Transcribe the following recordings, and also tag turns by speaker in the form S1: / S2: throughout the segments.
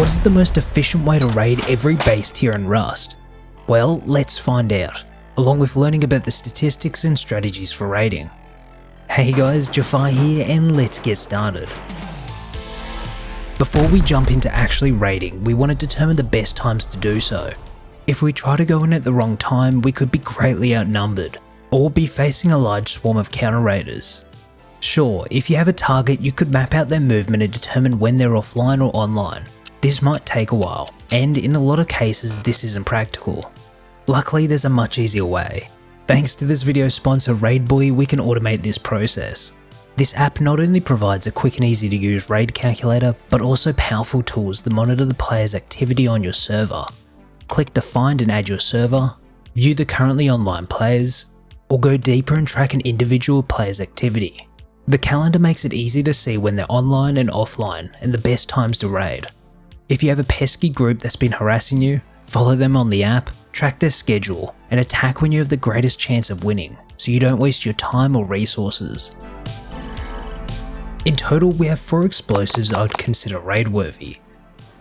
S1: What is the most efficient way to raid every base tier in Rust? Well, let's find out, along with learning about the statistics and strategies for raiding. Hey guys, Jfarr here, and let's get started. Before we jump into actually raiding, we want to determine the best times to do so. If we try to go in at the wrong time, we could be greatly outnumbered, or be facing a large swarm of counter raiders. Sure, if you have a target, you could map out their movement and determine when they're offline or online. This might take a while, and in a lot of cases this isn't practical. Luckily, there's a much easier way. Thanks to this video sponsor Raidboy, we can automate this process. This app not only provides a quick and easy to use raid calculator, but also powerful tools that monitor the player's activity on your server. Click to find and add your server, view the currently online players, or go deeper and track an individual player's activity. The calendar makes it easy to see when they're online and offline and the best times to raid. If you have a pesky group that's been harassing you, follow them on the app, track their schedule, and attack when you have the greatest chance of winning, so you don't waste your time or resources. In total, we have 4 explosives I would consider raid worthy.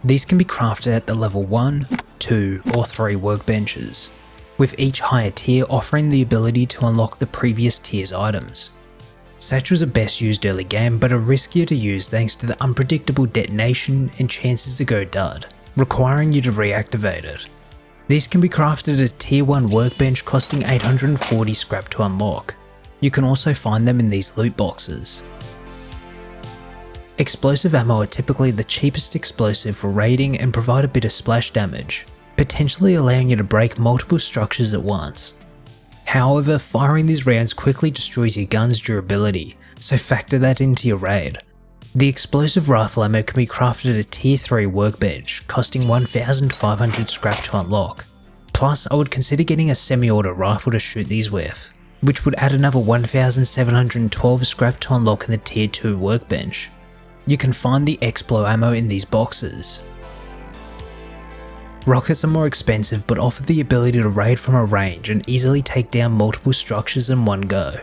S1: These can be crafted at the level 1, 2, or 3 workbenches, with each higher tier offering the ability to unlock the previous tier's items. Satchels are best used early game, but are riskier to use thanks to the unpredictable detonation and chances to go dud, requiring you to reactivate it. These can be crafted at a tier 1 workbench costing 840 scrap to unlock. You can also find them in these loot boxes. Explosive ammo are typically the cheapest explosive for raiding and provide a bit of splash damage, potentially allowing you to break multiple structures at once. However, firing these rounds quickly destroys your gun's durability, so factor that into your raid. The explosive rifle ammo can be crafted at a tier 3 workbench, costing 1500 scrap to unlock. Plus, I would consider getting a semi-auto rifle to shoot these with, which would add another 1712 scrap to unlock in the tier 2 workbench. You can find the Explo ammo in these boxes. Rockets are more expensive but offer the ability to raid from a range and easily take down multiple structures in one go.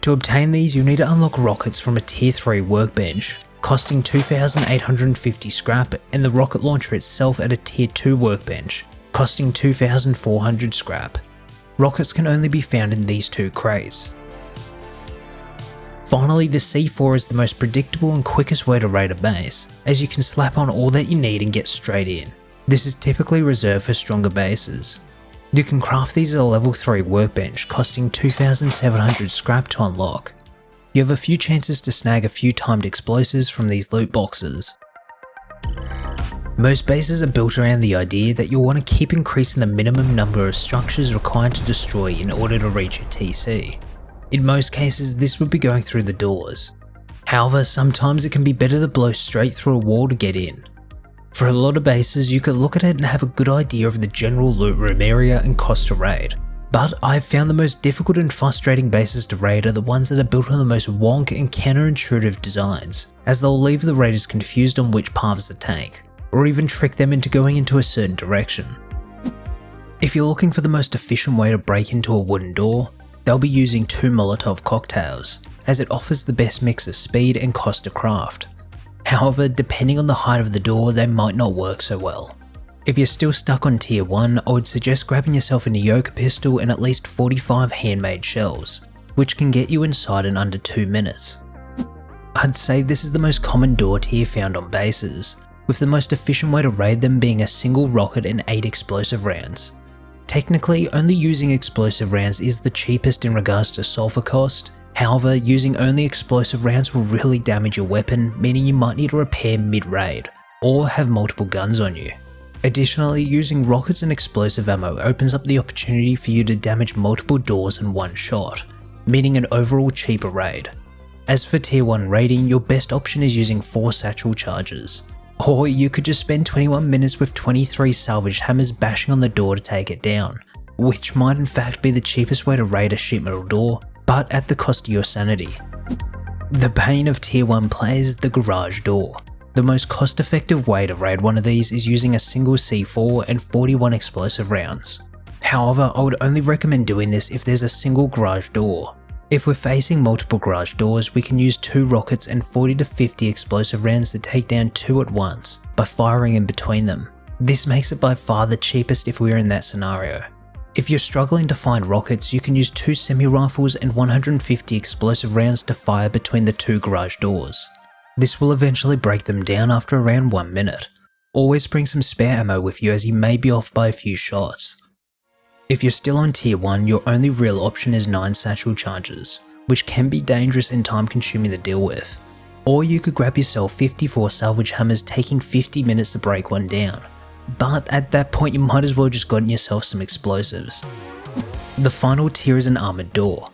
S1: To obtain these, you need to unlock rockets from a tier 3 workbench, costing 2850 scrap, and the rocket launcher itself at a tier 2 workbench, costing 2400 scrap. Rockets can only be found in these 2 crates. Finally, the C4 is the most predictable and quickest way to raid a base, as you can slap on all that you need and get straight in. This is typically reserved for stronger bases. You can craft these at a level 3 workbench, costing 2700 scrap to unlock. You have a few chances to snag a few timed explosives from these loot boxes. Most bases are built around the idea that you'll want to keep increasing the minimum number of structures required to destroy in order to reach your TC. In most cases, this would be going through the doors. However, sometimes it can be better to blow straight through a wall to get in. For a lot of bases, you could look at it and have a good idea of the general loot room area and cost to raid. But I've found the most difficult and frustrating bases to raid are the ones that are built on the most wonk and counterintuitive designs, as they'll leave the raiders confused on which paths to take, or even trick them into going into a certain direction. If you're looking for the most efficient way to break into a wooden door, they'll be using 2 Molotov cocktails, as it offers the best mix of speed and cost to craft. However, depending on the height of the door, they might not work so well. If you're still stuck on tier 1, I would suggest grabbing yourself a Nyoka pistol and at least 45 handmade shells, which can get you inside in under 2 minutes. I'd say this is the most common door tier found on bases, with the most efficient way to raid them being a single rocket and 8 explosive rounds. Technically, only using explosive rounds is the cheapest in regards to sulfur cost. However, using only explosive rounds will really damage your weapon, meaning you might need to repair mid-raid, or have multiple guns on you. Additionally, using rockets and explosive ammo opens up the opportunity for you to damage multiple doors in one shot, meaning an overall cheaper raid. As for tier 1 raiding, your best option is using 4 satchel charges. Or you could just spend 21 minutes with 23 salvaged hammers bashing on the door to take it down, which might in fact be the cheapest way to raid a sheet metal door, but at the cost of your sanity. The bane of tier 1 players is the garage door. The most cost effective way to raid one of these is using a single C4 and 41 explosive rounds. However, I would only recommend doing this if there's a single garage door. If we're facing multiple garage doors, we can use 2 rockets and 40 to 50 explosive rounds to take down 2 at once by firing in between them. This makes it by far the cheapest if we're in that scenario. If you're struggling to find rockets, you can use 2 semi-rifles and 150 explosive rounds to fire between the 2 garage doors. This will eventually break them down after around 1 minute. Always bring some spare ammo with you as you may be off by a few shots. If you're still on tier 1, your only real option is 9 satchel charges, which can be dangerous and time consuming to deal with. Or you could grab yourself 54 salvage hammers, taking 50 minutes to break one down. But at that point you might as well just gotten yourself some explosives. The final tier is an armoured door.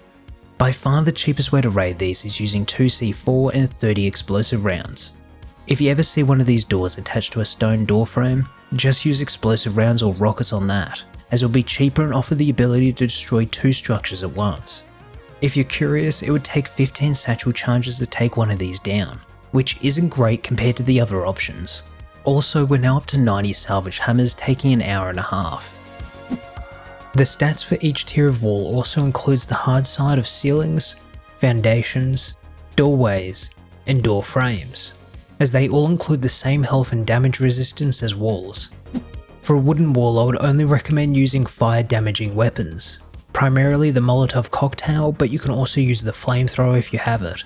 S1: By far the cheapest way to raid these is using 2 C4 and 30 explosive rounds. If you ever see one of these doors attached to a stone door frame, just use explosive rounds or rockets on that, as it'll be cheaper and offer the ability to destroy 2 structures at once. If you're curious, it would take 15 satchel charges to take one of these down, which isn't great compared to the other options. Also, we're now up to 90 salvage hammers, taking an hour and a half. The stats for each tier of wall also includes the hard side of ceilings, foundations, doorways, and door frames, as they all include the same health and damage resistance as walls. For a wooden wall, I would only recommend using fire damaging weapons, primarily the Molotov cocktail, but you can also use the flamethrower if you have it.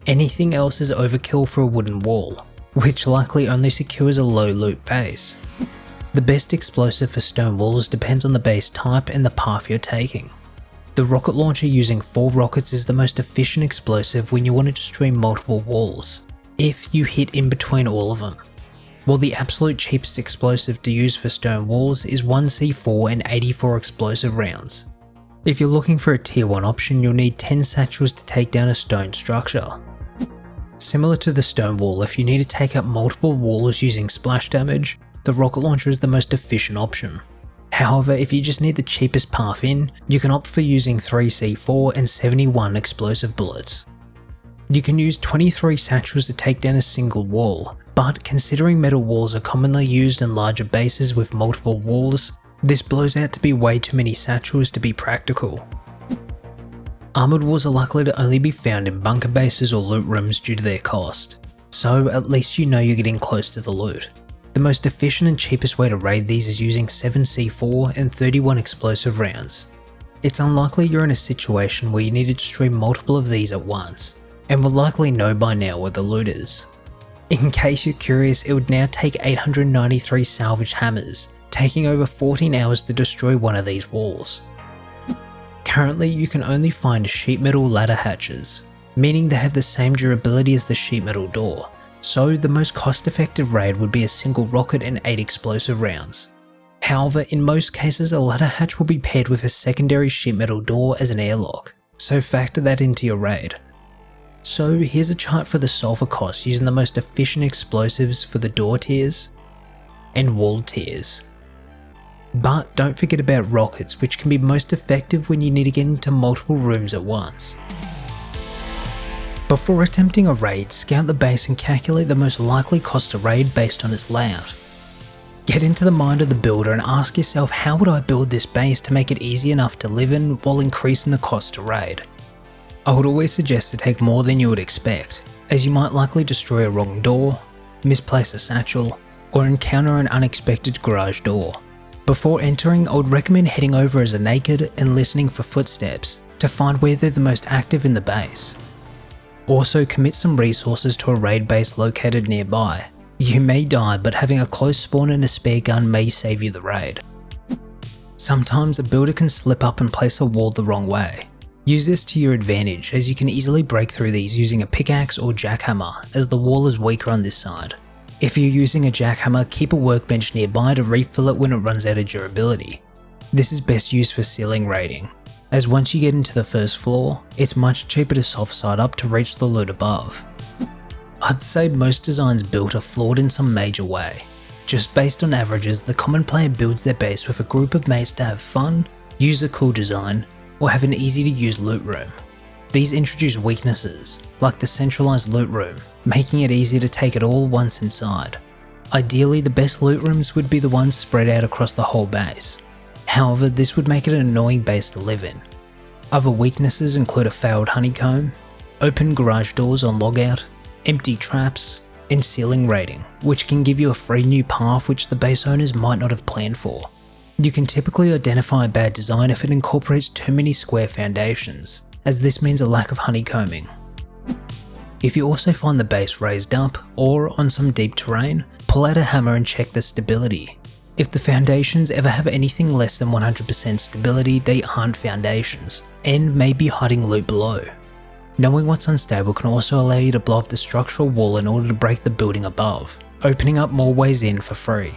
S1: Anything else is overkill for a wooden wall, which likely only secures a low loot base. The best explosive for stone walls depends on the base type and the path you're taking. The rocket launcher using 4 rockets is the most efficient explosive when you want to destroy multiple walls, if you hit in between all of them. While the absolute cheapest explosive to use for stone walls is 1 C4 and 84 explosive rounds. If you're looking for a tier 1 option, you'll need 10 satchels to take down a stone structure. Similar to the stone wall, if you need to take out multiple walls using splash damage, the rocket launcher is the most efficient option. However, if you just need the cheapest path in, you can opt for using 3 C4 and 71 explosive bullets. You can use 23 satchels to take down a single wall, but considering metal walls are commonly used in larger bases with multiple walls, this blows out to be way too many satchels to be practical. Armoured walls are likely to only be found in bunker bases or loot rooms due to their cost, so at least you know you're getting close to the loot. The most efficient and cheapest way to raid these is using 7 C4 and 31 explosive rounds. It's unlikely you're in a situation where you need to destroy multiple of these at once, and will likely know by now where the loot is. In case you're curious, it would now take 893 salvage hammers, taking over 14 hours to destroy one of these walls. Currently, you can only find sheet metal ladder hatches, meaning they have the same durability as the sheet metal door, so the most cost-effective raid would be a single rocket and 8 explosive rounds. However, in most cases, a ladder hatch will be paired with a secondary sheet metal door as an airlock, so factor that into your raid. So here's a chart for the sulfur cost using the most efficient explosives for the door tiers and wall tiers. But don't forget about rockets, which can be most effective when you need to get into multiple rooms at once. Before attempting a raid, scout the base and calculate the most likely cost to raid based on its layout. Get into the mind of the builder and ask yourself, how would I build this base to make it easy enough to live in while increasing the cost to raid? I would always suggest to take more than you would expect, as you might likely destroy a wrong door, misplace a satchel, or encounter an unexpected garage door. Before entering, I would recommend heading over as a naked and listening for footsteps to find where they're the most active in the base. Also, commit some resources to a raid base located nearby. You may die, but having a close spawn and a spare gun may save you the raid. Sometimes a builder can slip up and place a wall the wrong way. Use this to your advantage, as you can easily break through these using a pickaxe or jackhammer, as the wall is weaker on this side. If you're using a jackhammer, keep a workbench nearby to refill it when it runs out of durability. This is best used for ceiling raiding, as once you get into the first floor, it's much cheaper to soft side up to reach the loot above. I'd say most designs built are flawed in some major way. Just based on averages, the common player builds their base with a group of mates to have fun, use a cool design, or have an easy to use loot room. These introduce weaknesses, like the centralized loot room, making it easy to take it all once inside. Ideally, the best loot rooms would be the ones spread out across the whole base. However, this would make it an annoying base to live in. Other weaknesses include a failed honeycomb, open garage doors on logout, empty traps, and ceiling rating, which can give you a free new path which the base owners might not have planned for. You can typically identify a bad design if it incorporates too many square foundations, as this means a lack of honeycombing. If you also find the base raised up or on some deep terrain, pull out a hammer and check the stability. If the foundations ever have anything less than 100% stability, they aren't foundations, and may be hiding loot below. Knowing what's unstable can also allow you to blow up the structural wall in order to break the building above, opening up more ways in for free.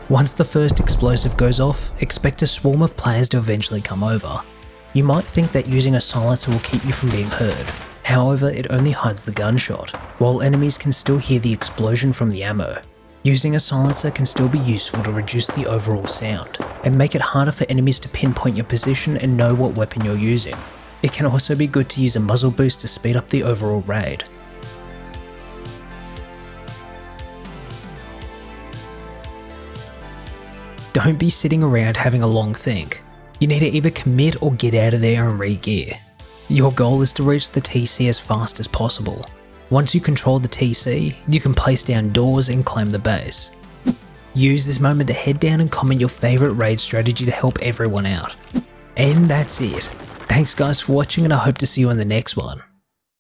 S1: Once the first explosive goes off, expect a swarm of players to eventually come over. You might think that using a silencer will keep you from being heard, however it only hides the gunshot, while enemies can still hear the explosion from the ammo. Using a silencer can still be useful to reduce the overall sound, and make it harder for enemies to pinpoint your position and know what weapon you're using. It can also be good to use a muzzle boost to speed up the overall raid. Don't be sitting around having a long think. You need to either commit or get out of there and re-gear. Your goal is to reach the TC as fast as possible. Once you control the TC, you can place down doors and claim the base. Use this moment to head down and comment your favourite raid strategy to help everyone out. And that's it. Thanks guys for watching, and I hope to see you in the next one.